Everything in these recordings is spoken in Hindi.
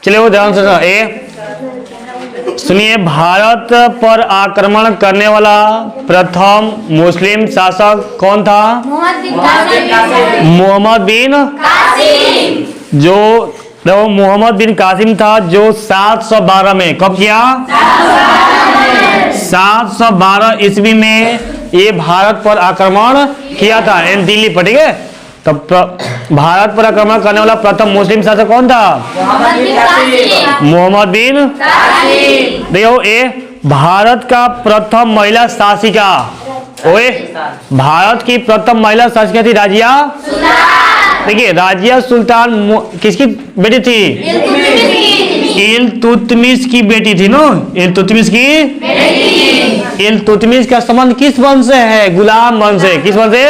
चलिए वो ध्यान से ए सुनिए, भारत पर आक्रमण करने वाला प्रथम मुस्लिम शासक कौन था? मोहम्मद बिन कासिम। जो मोहम्मद बिन कासिम था, जो 712 में, कब किया? 712 ईस्वी में ये भारत पर आक्रमण किया था, दिल्ली पर, ठीक है। तब भारत पर आक्रमण करने वाला प्रथम मुस्लिम शासक कौन था? मोहम्मद बिन कासिम। देखो ए भारत का प्रथम महिला शासिका, ओए भारत की प्रथम महिला शासिका थी राजिया। देखिए राजिया सुल्तान किसकी बेटी थी? इल्तुतमिश की बेटी थी ना, इल्तुतमिश की बेटी। इल्तुतमिश का संबंध किस वंश से है? गुलाम वंश से। किस वंश से?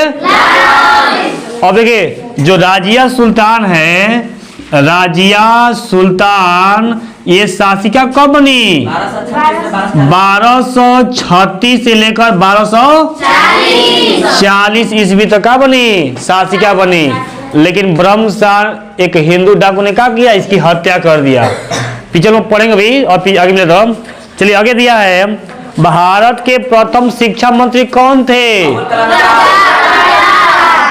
अब देखिए जो राजिया सुल्तान है, राजिया सुल्तान ये शासिका कब बनी? 1236 से लेकर 1240 ईस्वी तक का बनी? शासिका बनी। लेकिन ब्रह्मशाह एक हिंदू डाकू ने क्या किया? इसकी हत्या कर दिया। पीछे लोग पढ़ेंगे भी और आगे मिले तो चलिए आगे दिया है, भारत के प्रथम शिक्षा मंत्री कौन थे?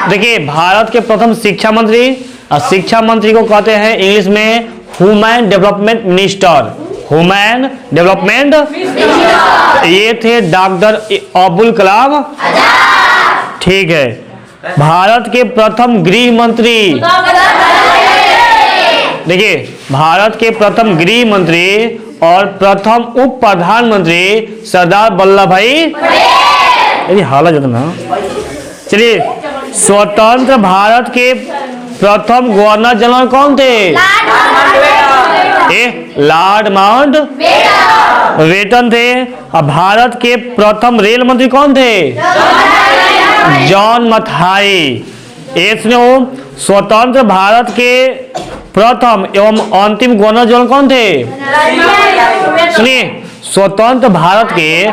देखिए भारत के प्रथम शिक्षा मंत्री, और शिक्षा मंत्री को कहते हैं इंग्लिश में human development minister. Human development ये थे डॉक्टर अब्दुल कलाम। ठीक है। भारत के प्रथम गृह मंत्री, देखिए भारत के प्रथम गृह मंत्री और प्रथम उप प्रधानमंत्री सरदार वल्लभ भाई हालत जो ना। चलिए स्वतंत्र भारत के प्रथम गवर्नर जनरल कौन थे? लॉर्ड माउंटबेटन थे। और भारत के प्रथम रेल मंत्री कौन थे? जॉन मथाई। स्वतंत्र भारत के प्रथम एवं अंतिम गवर्नर जनरल कौन थे? सुनिए स्वतंत्र भारत के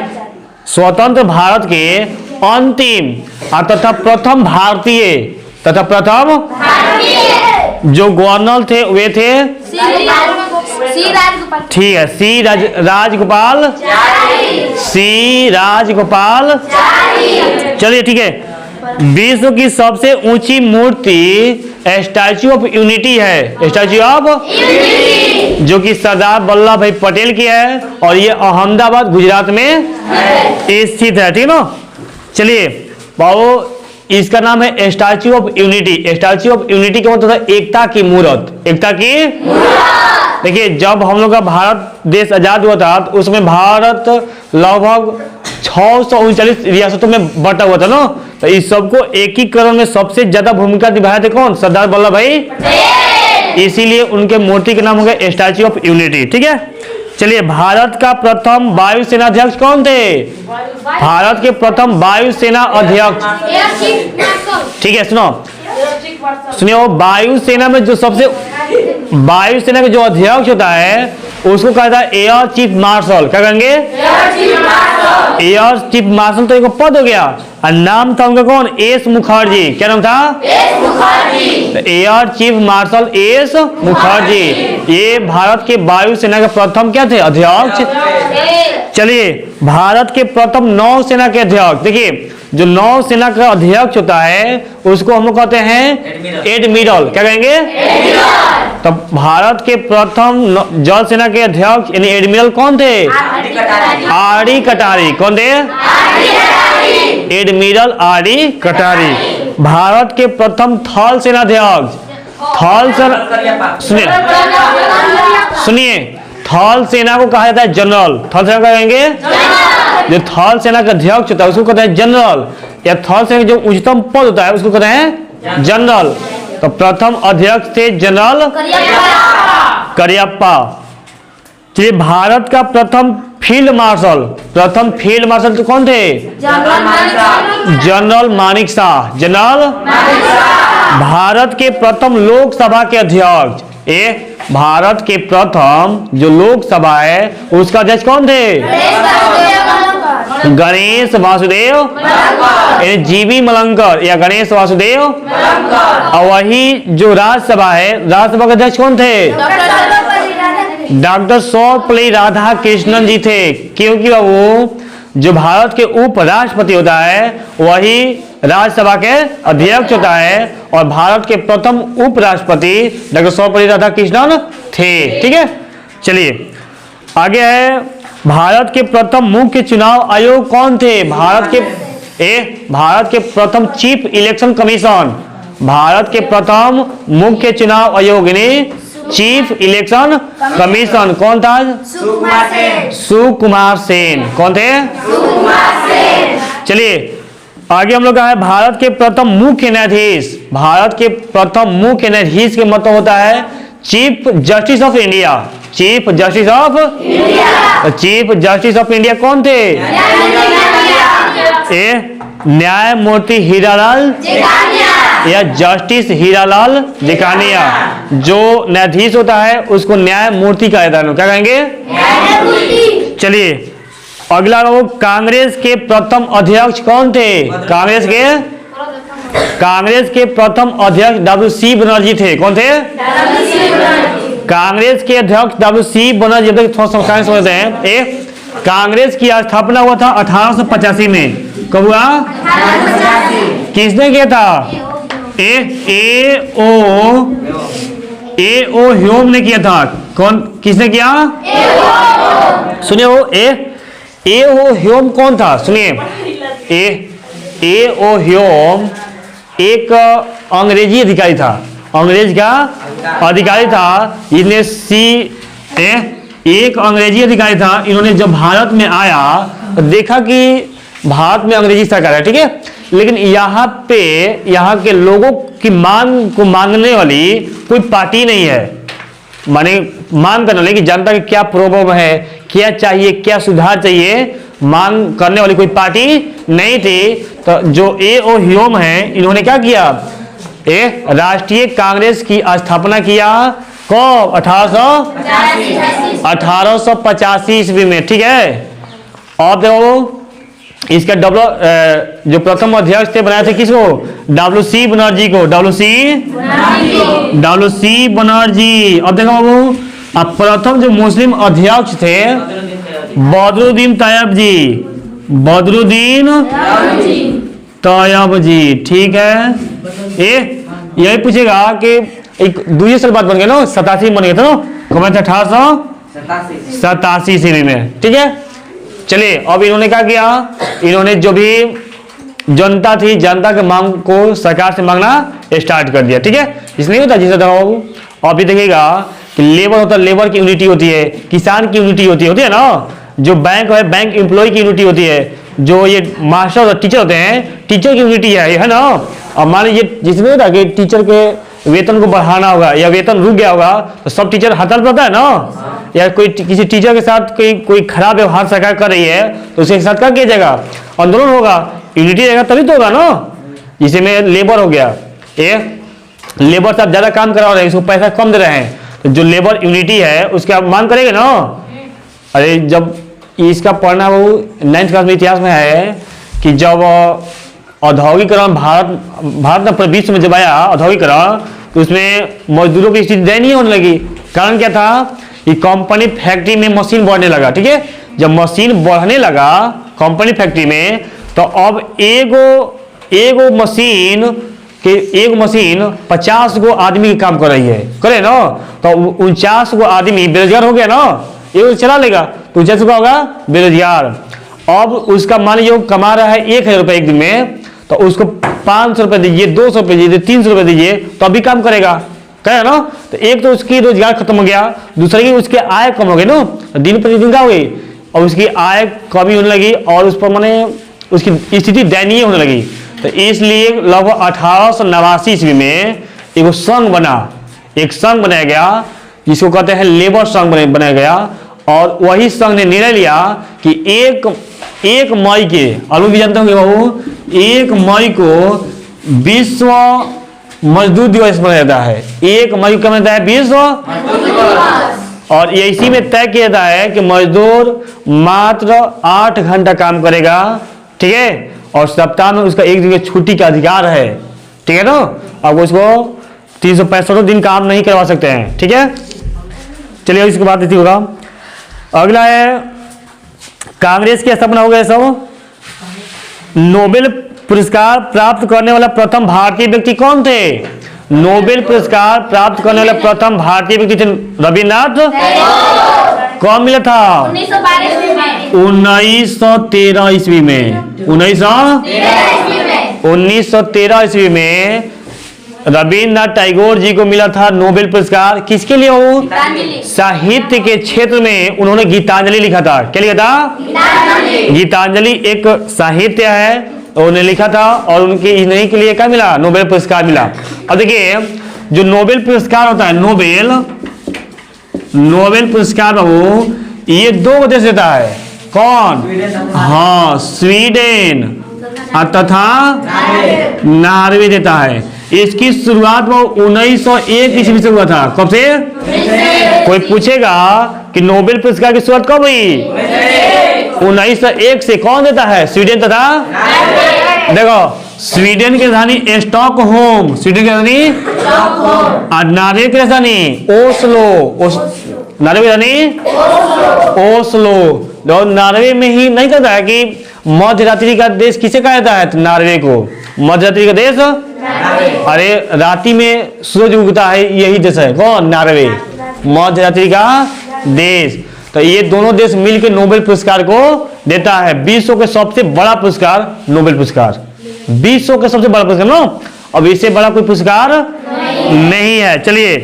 अंतिम तथा प्रथम जो गवर्नर थे वे थे ठीक है सी राजगोपाल। चलिए ठीक है। विश्व की सबसे ऊंची मूर्ति स्टैच्यू ऑफ यूनिटी है, स्टैच्यू ऑफ जो कि सरदार वल्लभ भाई पटेल की है और ये अहमदाबाद गुजरात में स्थित है, ठीक ना। चलिए बाबू इसका नाम है statue of unity. Statue of unity का मतलब है एकता की मूर्त, एकता की। देखिए जब हम लोग का भारत देश आजाद हुआ था तो उसमें भारत लगभग 639 रियासतों में बटा हुआ था ना, तो इस सबको एकीकरण में सबसे ज्यादा भूमिका निभाए थे कौन? सरदार वल्लभ भाई। इसीलिए उनके मूर्ति का नाम हो गया स्टैच्यू ऑफ यूनिटी, ठीक है। चलिए भारत का प्रथम वायुसेना अध्यक्ष कौन थे? भारत के प्रथम वायुसेना अध्यक्ष, ठीक है सुनो सुनिए वायुसेना में जो सबसे वायुसेना का जो अध्यक्ष होता है उसको कहता है एयर चीफ मार्शल। क्या कहेंगे? Air chief marshal. तो एक पद हो गया और नाम था उनका कौन? एस मुखर्जी। क्या नाम था? S Mukherjee. Air chief marshal S Mukherjee ये भारत के वायुसेना के प्रथम क्या थे? अध्यक्ष। चलिए भारत के प्रथम नौसेना के अध्यक्ष, देखिए जो नौसेना का अध्यक्ष होता है उसको हम लोग कहते हैं एडमिरल। क्या कहेंगे? तो भारत के प्रथम जल सेना के अध्यक्ष यानी एडमिरल कौन थे? आर.डी. कटारी। कौन थे? Admiral RD. कटारी। भारत के प्रथम थल सेनाध्यक्ष, थल सेना सुनिए थल सेना को कहा जाता है जनरल। थल सेना कहेंगे जो थल सेना का अध्यक्ष होता है उसको कहते हैं जनरल, या थल सेना जो उच्चतम पद होता है उसको कहते हैं जनरल। तो प्रथम अध्यक्ष थे जनरल करियप्पा। चलिए भारत का प्रथम फील्ड मार्शल तो कौन थे? जनरल मानिक शाह। जनरल भारत के प्रथम लोकसभा के अध्यक्ष, भारत के प्रथम जो लोकसभा है उसका अध्यक्ष कौन थे? गणेश वासुदेव जीवी मलंकर या गणेश वासुदेव। और वही जो राज्यसभा है, राज्यसभा के अध्यक्ष कौन थे? डॉक्टर सर्वपल्ली राधाकृष्णन जी थे, क्योंकि वो जो भारत के उपराष्ट्रपति होता है वही राज्यसभा के अध्यक्ष होता है, और भारत के प्रथम उपराष्ट्रपति डॉक्टर सर्वपल्ली राधाकृष्णन थे। ठीक है, चलिए आगे है, भारत के प्रथम मुख्य चुनाव आयोग कौन थे? भारत के प्रथम चीफ इलेक्शन कमीशन, भारत के प्रथम मुख्य चुनाव आयोग यानी चीफ इलेक्शन कमीशन कौन था? सुकुमार सेन। कौन थे? चलिए आगे हम लोग का है, भारत के प्रथम मुख्य न्यायाधीश, भारत के प्रथम मुख्य न्यायाधीश के मतलब होता है chief justice of India. Chief justice of India, chief justice of India कौन थे? न्यायमूर्ति हीरालाल या जस्टिस हीरालाल जेकानिया। जो न्यायाधीश होता है उसको न्यायमूर्ति कहा जाता है। क्या कहेंगे? चलिए अगला वो, कांग्रेस के प्रथम अध्यक्ष कौन थे? कांग्रेस के प्रथम अध्यक्ष WC बनर्जी थे। कौन थे? कांग्रेस के अध्यक्ष WC बनर्जी। थोड़ा समझते हैं, कांग्रेस की स्थापना हुआ था 1885 में। कब हुआ? किसने किया था? ए ओ ह्यूम ने किया था। कौन, किसने किया? सुनिए, वो ए ओ ह्यूम कौन था? सुनिए, ए ओ ह्यूम एक अंग्रेजी अधिकारी था, अंग्रेज का अधिकारी था। इसने एक अंग्रेजी अधिकारी था। इन्होंने जब भारत में आया तो देखा कि भारत में अंग्रेजी सरकार है, ठीक है, लेकिन यहाँ के लोगों की मांग को मांगने वाली कोई पार्टी नहीं है। माने मांग करने वाली कि जनता की क्या प्रॉब्लम है, क्या चाहिए, क्या सुधार चाहिए, मांग करने वाली कोई पार्टी नहीं थी। तो जो ए ओ ह्यूम है, इन्होंने क्या किया? राष्ट्रीय कांग्रेस की स्थापना किया। कब? 1885 ईस्वी में। ठीक है, और देखो इसका जो प्रथम अध्यक्ष थे बनाए थे किसको? WC बनर्जी को। WC बनर्जी। अब देखो बाबू, अब प्रथम जो मुस्लिम अध्यक्ष थे बदरुद्दीन तैयब जी। बदरुद्दीन तैयब जी। ठीक है, यही पूछेगा कि एक दूसरे साल बाद बन गए ना, 87 बन गए थे ना, कब थे? 1887 ईस्वी में। ठीक है, चलिए अब इन्होंने क्या किया? इन्होंने जो भी जनता थी, जनता के मांग को सरकार से मांगना स्टार्ट कर दिया। ठीक है, इसलिए होता जिसे दबाओ। अभी देखिएगा कि लेबर होता है, लेबर की यूनिटी होती है, किसान की यूनिटी होती है ना, जो बैंक है, बैंक एम्प्लॉय की यूनिटी होती है, जो ये मास्टर और टीचर होते हैं, टीचर की यूनिटी है ना। अब मान लीजिए जिसमें होता है कि टीचर के वेतन को बढ़ाना होगा या वेतन रुक गया होगा तो सब टीचर हड़ताल पर होता है ना, या कोई किसी टीचर के साथ कोई खराब व्यवहार सरकार कर रही है तो उसके साथ क्या किया जाएगा? आंदोलन होगा, यूनिटी रहेगा तभी तो होगा ना। जिसे में लेबर हो गया, लेबर साहब ज्यादा काम करा रहे हैं, इसको पैसा कम दे रहे हैं, तो जो लेबर यूनिटी है उसके आप मांग करेंगे ना। अरे जब इसका पढ़ना वो 9th क्लास में इतिहास में है कि जब औद्योगिकरण भारत में विश्व में जब आया औद्योगिकरण, तो उसमें मजदूरों की स्थिति दयनीय होने लगी। कारण क्या था कि कंपनी फैक्ट्री में मशीन बढ़ने लगा। ठीक है, जब मशीन बढ़ने लगा कंपनी फैक्ट्री में, तो अब एगो मशीन 50 गो आदमी के काम कर रही है, करे ना, तो 49 गो आदमी बेरोजगार हो गया ना। ये चला लेगा तो 49 गो होगा बेरोजगार। अब उसका मान लीजिए कमा रहा है 1000 रुपए एक दिन में, तो उसको 500 रुपए दीजिए, 200 रुपए दीजिए, 300 रुपए दीजिए, तो अभी काम करेगा, कहे ना। तो एक तो उसकी रोजगार खत्म हो गया, दूसरे की उसके आय कम हो गई ना, दिन प्रतिदिन क्या हो गई, और उसकी आय कमी होने लगी और उस पर माने उसकी स्थिति दयनीय होने लगी। तो इसलिए लगभग 1889 ईस्वी में एक संघ बनाया गया जिसको कहते हैं लेबर संघ बनाया गया। और वही संघ ने निर्णय लिया कि एक मई के, और भी जानते होंगे बाबू, 1 मई को विश्व मजदूर दिवस मनाया जाता है। 1 मई को मनाया जाता है विश्व मजदूर दिवस। और ये इसी में तय किया जाता है कि मजदूर मात्र 8 घंटा काम करेगा। ठीक है, और सप्ताह में उसका 1 दिन की छुट्टी का अधिकार है। ठीक है ना, अब उसको 365 दिन काम नहीं करवा सकते हैं। ठीक है, चलिए इसके बाद इसी होगा। अगला है कांग्रेस की स्थापना हो गया सब। नोबेल पुरस्कार प्राप्त करने वाला प्रथम भारतीय व्यक्ति कौन थे? नोबेल पुरस्कार प्राप्त करने वाला प्रथम भारतीय व्यक्ति थे रविन्द्रनाथ। कौन मिला था? 1913 ईस्वी में। 1913 ईस्वी में रविन्द्रनाथ टैगोर जी को मिला था नोबेल पुरस्कार। किसके लिए? वो साहित्य के क्षेत्र में उन्होंने गीतांजलि लिखा था। क्या लिखा था? गीतांजलि एक साहित्य है, उन्होंने लिखा था और उनके इन्हीं के लिए क्या मिला? नोबेल पुरस्कार मिला। अब देखिए जो नोबेल पुरस्कार होता है, नोबेल पुरस्कार वो ये 2 देश देता है। कौन? हाँ, स्वीडन तथा नॉर्वे देता है। इसकी शुरुआत वो 1901 ईस्वी से हुआ था। कब से? कोई पूछेगा कि नोबेल पुरस्कार की शुरुआत कब हुई? 1901 से। कौन देता है? स्वीडन तथा देखो स्वीडन की राजधानी स्टॉकहोम, स्वीडन की राजधानी, और नॉर्वे की राजधानी ओस्लो, नॉर्वे की राजधानी ओस्लो। नॉर्वे में ही नहीं कहता है कि मध्य रात्रि का देश किसे कहा जाता है? नॉर्वे को मध्य रात्रि का देश। अरे रात्रि में सूरज उगता है, यही देश है। कौन? नॉर्वे, मध्य रात्रि का देश। तो ये दोनों देश मिलकर नोबेल पुरस्कार को देता है। विश्व के सबसे बड़ा पुरस्कार नोबेल पुरस्कार, विश्व के सबसे बड़ा पुरस्कार ना। अब इससे बड़ा कोई पुरस्कार नहीं है। चलिए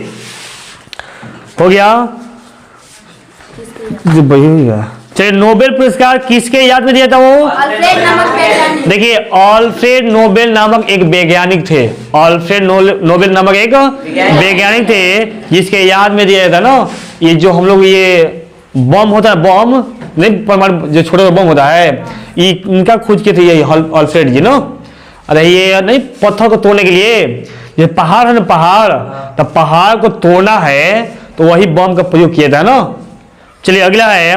हो गया। चलिए नोबेल पुरस्कार किसके याद में दिया था? वो देखिए अल्फ्रेड नोबेल नामक एक वैज्ञानिक थे। अल्फ्रेड नोबेल नामक एक वैज्ञानिक थे जिसके याद में दिया था ना। ये जो हम लोग ये बम होता है, बम नहीं, परमाणु जो छोटा बम होता है, ये इनका खोज किए थे ये अल्फ्रेड जी ना। अरे ये नहीं, पत्थर को तोड़ने के लिए ये पहाड़ है ना, पहाड़, तो पहाड़ को तोड़ना है तो वही बम का प्रयोग किया था ना। चलिए अगला है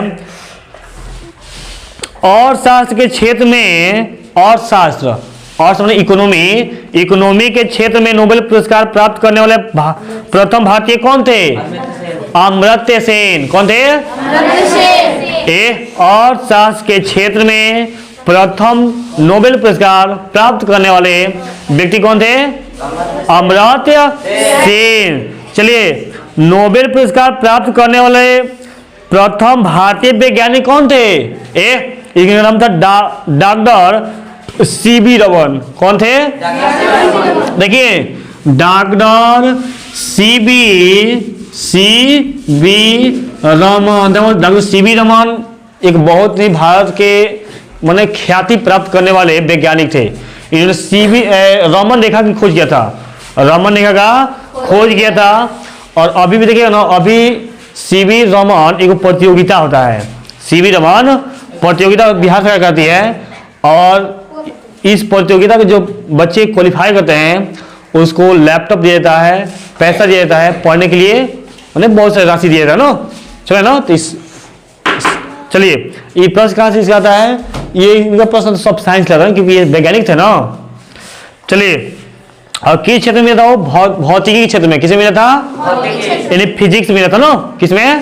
और शास्त्र के क्षेत्र में, और शास्त्र और इकोनॉमी के क्षेत्र में नोबेल पुरस्कार प्राप्त करने वाले प्रथम भारतीय कौन थे? अमर्त्य सेन। कौन थे? और शास्त्र के क्षेत्र में प्रथम नोबेल पुरस्कार प्राप्त करने वाले व्यक्ति कौन थे? अमर्त्य सेन। चलिए नोबेल पुरस्कार प्राप्त करने वाले प्रथम भारतीय वैज्ञानिक कौन थे? इनका नाम था डॉक्टर सीवी रमन। कौन थे? देखिए doctor CV Raman. Doctor CV Raman एक बहुत ही भारत के माने ख्याति प्राप्त करने वाले वैज्ञानिक थे। इन्होंने सीवी रमन रेखा की खोज किया था। रमन रेखा का खोज किया था। और अभी भी देखिए ना, अभी सीवी रमन एक प्रतियोगिता होता है। सीवी रमन प्रतियोगिता बिहार सरकार करती है और इस प्रतियोगिता के जो बच्चे क्वालिफाई करते हैं उसको लैपटॉप दिया जाता है, पैसा दिया जाता है पढ़ने के लिए, उन्हें बहुत सारी राशि दिया जाता है ना। चले ना, तो चलिए ये प्रश्न कहाँ से आता है? ये इनका प्रश्न तो सब साइंस लग रहा है क्योंकि ये वैज्ञानिक थे ना। चलिए और किस क्षेत्र में था वो? भौतिकी के क्षेत्र में। किसे मिला था? यानी फिजिक्स मिला था ना। किसमें?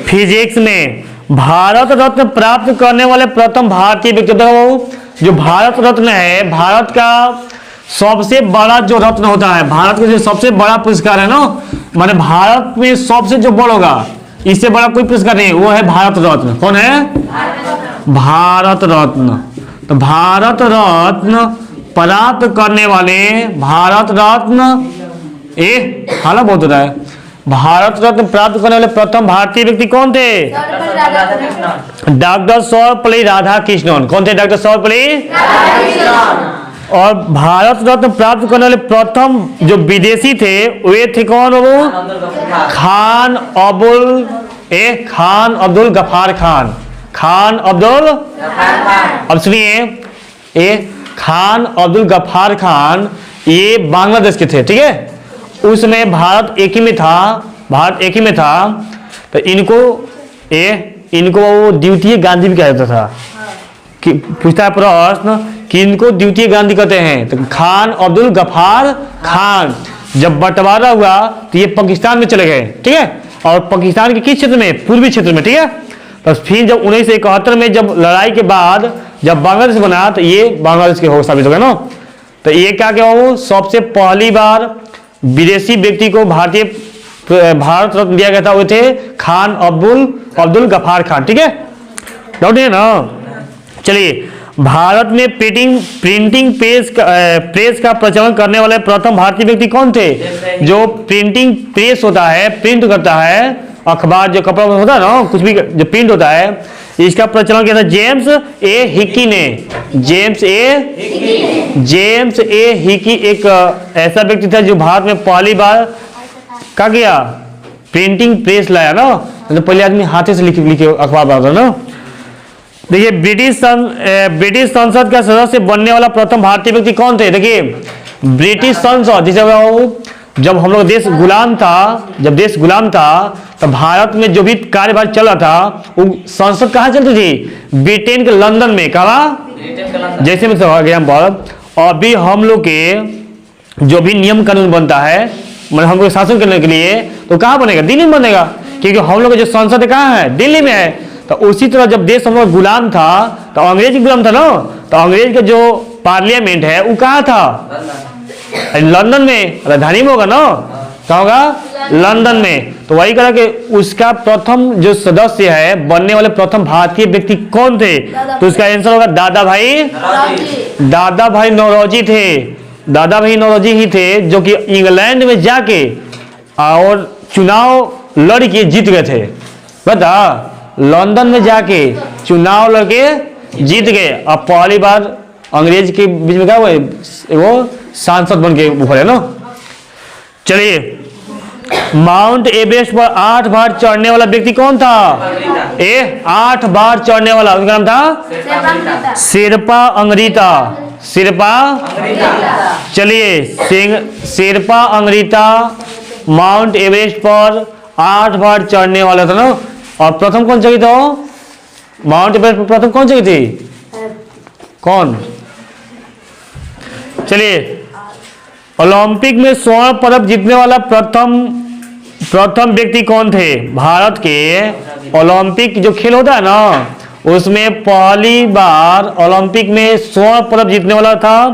फिजिक्स में। भारत रत्न प्राप्त करने वाले प्रथम भारतीय व्यक्ति वो जो भारत रत्न है, भारत का सबसे बड़ा जो रत्न होता है, भारत का जो सबसे बड़ा पुरस्कार है ना, माने भारत में सबसे जो बड़ा होगा, इससे बड़ा कोई पुरस्कार नहीं, वो है भारत रत्न। कौन है? भारत रत्न। तो भारत रत्न प्राप्त करने वाले, भारत रत्न हाला बहुत होता है, भारत रत्न प्राप्त करने वाले प्रथम भारतीय व्यक्ति कौन थे? डॉक्टर सर्वपल्ली राधाकृष्णन। कौन थे? डॉक्टर सर्वपल्ली। और भारत रत्न प्राप्त करने वाले प्रथम जो विदेशी थे वे थे कौन? वो खान अब्दुल गफ्फार खान। खान अब्दुल, अब सुनिए, खान अब्दुल गफ्फार खान ये बांग्लादेश के थे। ठीक है, उसमें भारत एक ही में था। तो इनको वो द्वितीय गांधी भी कहा जाता था। कि पूछता है प्रश्न कि इनको द्वितीय गांधी कहते हैं। तो खान अब्दुल गफ्फार खान जब बंटवारा हुआ तो ये पाकिस्तान में चले गए। ठीक है, और पाकिस्तान के किस क्षेत्र में? पूर्वी क्षेत्र में, ठीक है। तो फिर जब 1971 में जब लड़ाई के बाद जब बांग्लादेश बना तो ये बांग्लादेश के हो साबित हो गया ना। तो ये क्या हो, सबसे पहली बार विदेशी व्यक्ति को भारत रत्न दिया गया था, वो थे खान अब्दुल गफ्फार खान, ठीक है, डाउट है ना। चलिए, भारत में प्रिंटिंग प्रेस का प्रचलन करने वाले प्रथम भारतीय व्यक्ति कौन थे? जो प्रिंटिंग प्रेस होता है, प्रिंट करता है अखबार, जो कपड़ा होता है ना, कुछ भी जो प्रिंट होता है, इसका प्रचलन किया था जेम्स ए हिकी ने। जेम्स ए हिकी एक ऐसा व्यक्ति था जो भारत में पहली बार क्या किया? प्रिंटिंग प्रेस लाया ना। तो पहले आदमी हाथे से लिखे अखबार बनाता ना। देखिए, ब्रिटिश संसद का सदस्य बनने वाला प्रथम भारतीय व्यक्ति कौन थे? देखिए, ब्रिटिश संसद, जिसे जब हम लोग देश गुलाम था तो भारत में जो भी कार्यभार चल रहा था वो संसद कहाँ चलती थी? ब्रिटेन के लंदन में। कहा? जैसे मैं एग्जाम्पल, अभी हम लोग के जो भी नियम कानून बनता है, मतलब हम लोग शासन करने के लिए, तो कहाँ बनेगा? दिल्ली में बनेगा, क्योंकि हम लोग का जो संसद कहाँ है? दिल्ली में है। तो उसी तरह जब देश हम लोग गुलाम था तो अंग्रेज गुलाम था ना, तो अंग्रेज का जो पार्लियामेंट है वो कहाँ था? लंदन में। राजधानी में होगा ना, कहाँ होगा? लंदन में। तो वही कहा कि उसका प्रथम जो सदस्य है बनने वाले प्रथम भारतीय व्यक्ति कौन थे? तो उसका आंसर होगा दादा भाई नौरोजी थे। दादा भाई नौरोजी ही थे जो कि इंग्लैंड में जाके और चुनाव लड़ के जीत गए थे। बता, लंदन में जाके चुनाव लड़के जीत गए। अब पहली बार अंग्रेज के बीच में क्या हुआ? वो सांसद बन के उभरे ना। चलिए, माउंट एवरेस्ट पर 8 बार चढ़ने वाला व्यक्ति कौन था? 8 बार चढ़ने वाला, उसका नाम था शेरपा अंगरीता। चलिए, शेरपा अंगरीता माउंट एवरेस्ट पर 8 बार चढ़ने वाला था ना। और प्रथम कौन जगह था? माउंट एवरेस्ट पर प्रथम कौन जगह थी? कौन? चलिए, ओलंपिक में स्वर्ण पदक जीतने वाला प्रथम व्यक्ति कौन थे? भारत के ओलंपिक जो खेल होता है ना, उसमें पहली बार ओलंपिक में स्वर्ण पदक जीतने वाला था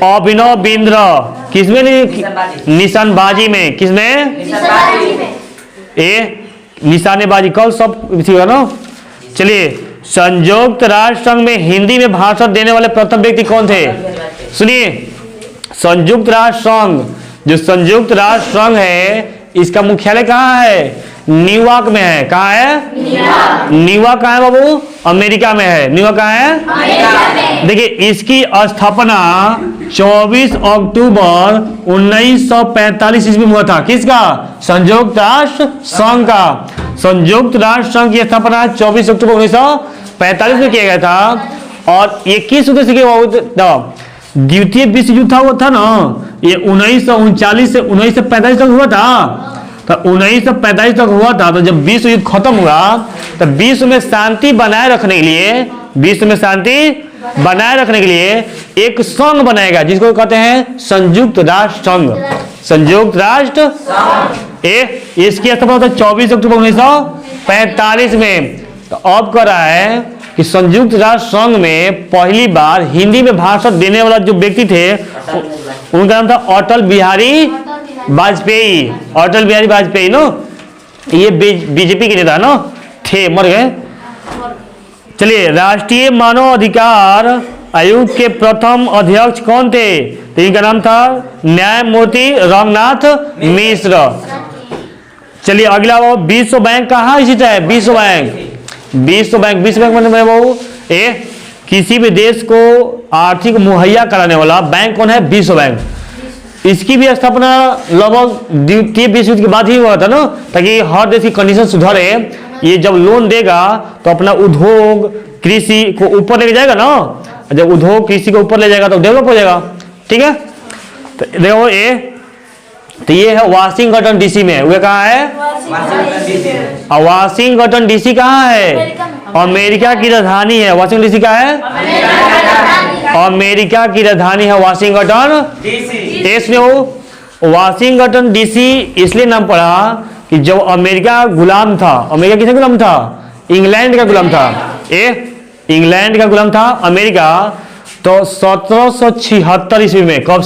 अभिनव बिंद्रा। किसमें? निशानबाजी में। किसमें? निशानेबाजी। कल सब थी ना। चलिए, संयुक्त राष्ट्र संघ में हिंदी में भाषण देने वाले प्रथम व्यक्ति कौन थे? सुनिए, संयुक्त राष्ट्र संघ, जो संयुक्त राष्ट्र संघ है, इसका मुख्यालय कहाँ है? न्यूयॉर्क में है। कहाँ है? न्यूयॉर्क कहाँ है बाबू? अमेरिका में है। न्यूयॉर्क कहाँ है? देखिए, इसकी स्थापना 24 अक्टूबर 1945 ईस्वी में हुआ था। किसका? संयुक्त राष्ट्र संघ का। संयुक्त राष्ट्र संघ की स्थापना 24 अक्टूबर 1945 में किया गया था। और ये किस उद्देश्य से हुआ? द्वितीय विश्व युद्ध था ना, ये 1939 से 1945 तक हुआ था। तो 1945 तक हुआ था। तो जब विश्व युद्ध खत्म हुआ तो विश्व में शांति बनाए रखने के लिए एक संघ बनाएगा, जिसको कहते हैं संयुक्त राष्ट्र संघ। संयुक्त राष्ट्र इसकी स्थापना 24 अक्टूबर 1945 में। तो अब कर रहा है कि संयुक्त राष्ट्र संघ में पहली बार हिंदी में भाषण देने वाला जो व्यक्ति थे, उनका नाम था अटल बिहारी वाजपेयी। अटल बिहारी वाजपेयी नो, ये बीजेपी के नेता ना थे, मर गए। चलिए, राष्ट्रीय मानव अधिकार आयोग के प्रथम अध्यक्ष कौन थे? तो इनका नाम था न्यायमूर्ति रंगनाथ मिश्र। चलिए, अगला वो विश्व बैंक कहाँ स्थित है? विश्व बैंक मतलब वो किसी भी देश को आर्थिक मुहैया कराने वाला बैंक कौन है? विश्व बैंक। इसकी भी स्थापना लगभग द्वितीय विश्व युद्ध के बाद ही हुआ था ना, ताकि हर देश की कंडीशन सुधारे। ये जब लोन देगा तो अपना उद्योग कृषि को ऊपर लेके जाएगा ना, जब उद्योग कृषि को ऊपर ले जाएगा तो डेवलप हो जाएगा। ठीक है, तो देखो ये है वाशिंगटन डीसी में। वो कहाँ है? वाशिंगटन डीसी कहाँ है? अमेरिका की राजधानी है। वाशिंगटन डीसी कहाँ है? अमेरिका की राजधानी है वाशिंगटन डीसी। इसमें वो वाशिंगटन डीसी इसलिए नाम पड़ा कि जब अमेरिका गुलाम था, अमेरिका किसका गुलाम था? इंग्लैंड का गुलाम था। इंग्लैंड का गुलाम था अमेरिका। तो 1776 ईस्वी में, कब?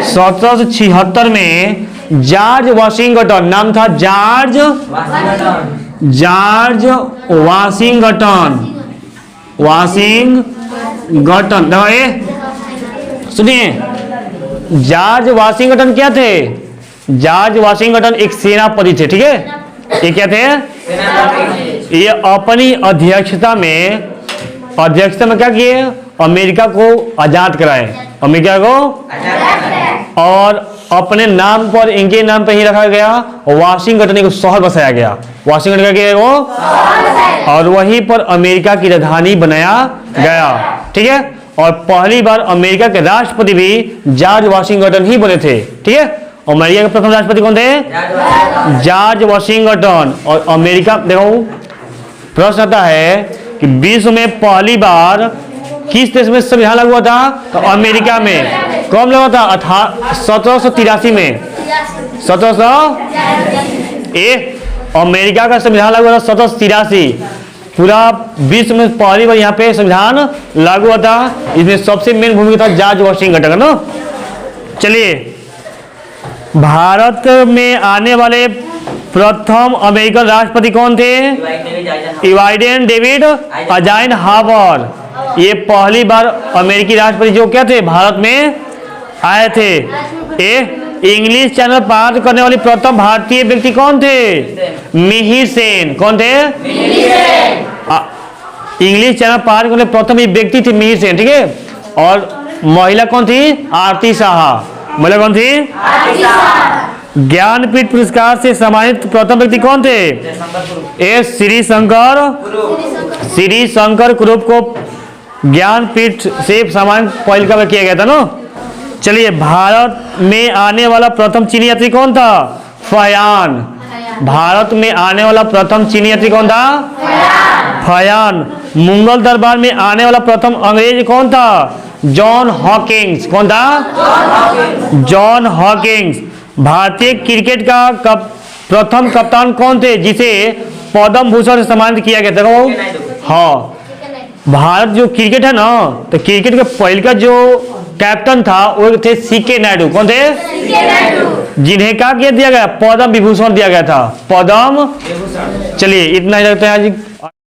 1776 में जॉर्ज वाशिंगटन, नाम था जॉर्ज वाशिंगटन। सुनिए, जॉर्ज वाशिंगटन क्या थे? जॉर्ज वाशिंगटन एक सेनापति थे, ठीक है। ये क्या थे? ये अपनी अध्यक्षता में क्या किए? अमेरिका को आजाद कराए, अमेरिका को। और अपने नाम पर, इनके नाम पर ही रखा गया वाशिंगटन को शहर बसाया गया। वाशिंगटन का क्या वो, और वहीं पर अमेरिका की राजधानी बनाया गया, ठीक है। और पहली बार अमेरिका के राष्ट्रपति भी जॉर्ज वाशिंगटन ही बने थे, ठीक है। अमेरिका के प्रथम राष्ट्रपति कौन थे? George Washington. और अमेरिका, देखो प्रश्न आता है कि विश्व में पहली बार किस देश में संविधान लागू हुआ था? तो अमेरिका में। कब लगा था? 1783 में। 1783 अमेरिका का संविधान लागू हुआ था 1783। पूरा विश्व में पहली बार यहाँ पे संविधान लागू हुआ था। इसमें सबसे मेन भूमिका था जॉर्ज वाशिंगटन का ना। चलिए, भारत में आने वाले प्रथम अमेरिकन राष्ट्रपति कौन थे? इवाइडेन डेविड आइजनहावर। ये पहली बार अमेरिकी राष्ट्रपति जो क्या थे? भारत में आए थे। इंग्लिश चैनल पार करने वाली प्रथम भारतीय व्यक्ति कौन थे? मिहिर सेन। कौन थे? इंग्लिश चैनल पार करने प्रथम व्यक्ति थे मिहिर सेन, ठीक है। और महिला कौन थी? आरती साहा। महिला कौन थी? ज्ञानपीठ पुरस्कार से सम्मानित प्रथम व्यक्ति कौन थे? श्री शंकर कुरूप को ज्ञानपीठ से सम्मानित पहल का किया गया था ना। चलिए, भारत में आने वाला प्रथम चीनी यात्री कौन था? फयान। भारत में आने वाला प्रथम चीनी यात्री कौन था? फयान। मुगल दरबार में आने वाला प्रथम अंग्रेज कौन था? John Hawkins. कौन था? John Hawkins. भारतीय क्रिकेट का प्रथम कप्तान कौन थे जिसे पद्म भूषण से सम्मानित किया गया था? हाँ, भारत जो क्रिकेट है ना, तो क्रिकेट के पहले का जो कैप्टन था वो थे सीके नायडू। कौन थे? जिन्हें क्या दिया गया? पद्म विभूषण दिया गया था, पद्म। चलिए, इतना ही रखते हैं आज।